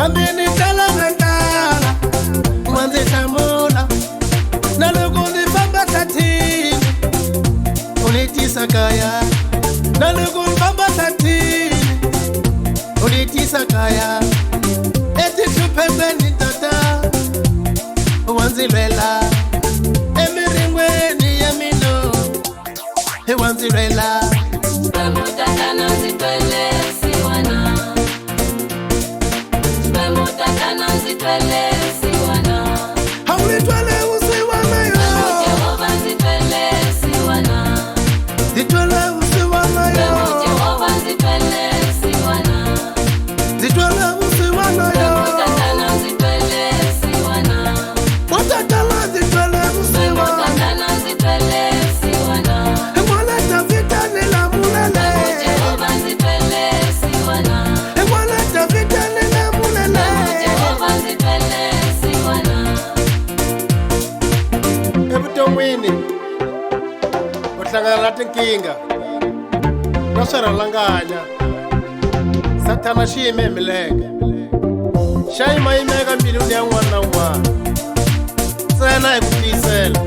Ambeni talangandala mwanze tamola naluguli baba tati unitisa kaya naluguli baba tati unitisa kaya eti tupembeni tata wanzilela emiringweni yamino wanzilela Spemutaka na zitwele siwana Spemutaka na zitwele siwana haulitwele usiwana yo Jehova zitwele siwana zitwele usiwana yo Jehova zitwele siwana zitwele usiwana yo Spemutaka na zitwele siwana watakala zitwele usiwana Spemutaka na zitwele siwana emwala tavita nila mulele Jehova zitwele siwana emwala tavita nila mulele Jehova zitwele siwana evuton'wini u hlangana na tinkinga na swirhalanganya sathana xi yime hi milenge xa yima yimeka mbilwini ya n'wana na un'wana ntsena hi ku tiyisela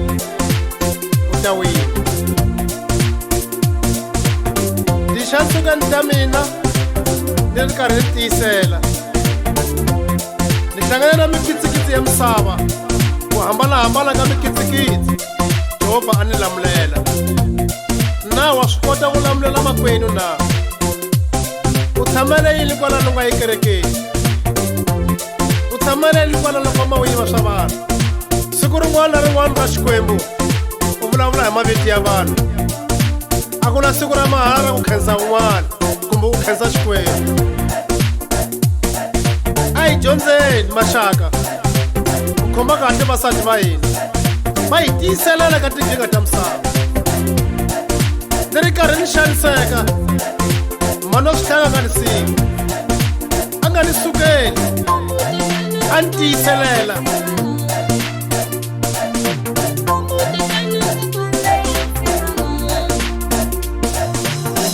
u ta wina ndi xa nsukani ta mina ni ri karhi ni tiyisela ni hlangane na mikitsikitsi ya misava ku hambanahambana ka mikitsikitsi Jehova a ni lamulela na wa swi kota ku lamulela makwenu na u tshamele yini kwalano nga ekerekeni u tshamele yini kwalano ka mawiva swa vanhu siku rin'wana na rin'wana ra xikwembu u vulavula hi maviti ya vanhu a ku na siku ra mahala ra ku khensa un'wana kumbe ku khensa xikwembu a hi dyondzeni maxaka ku khoma kahle vasati va hina va hi tiyiselela ka tinkingha ta misava ni ri karhi ni xaniseka mhani wa swihlanga nga ni siku a nga ni sukeli a ni tiyiselela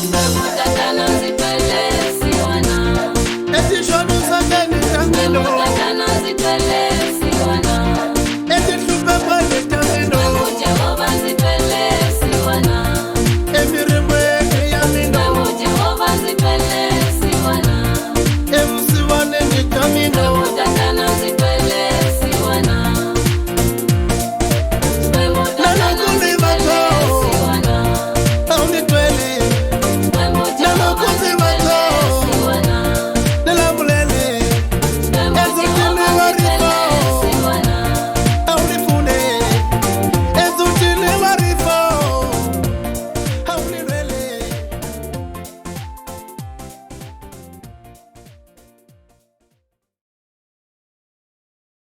Spemutaka na zitwele siwana etixonisakeni ta mino Spemutaka na zitwele siwana etihluphepani ta mino Jehova zitwele siwana emirimweni ya mino Jehova zitwele siwana evusiwaneni ta mino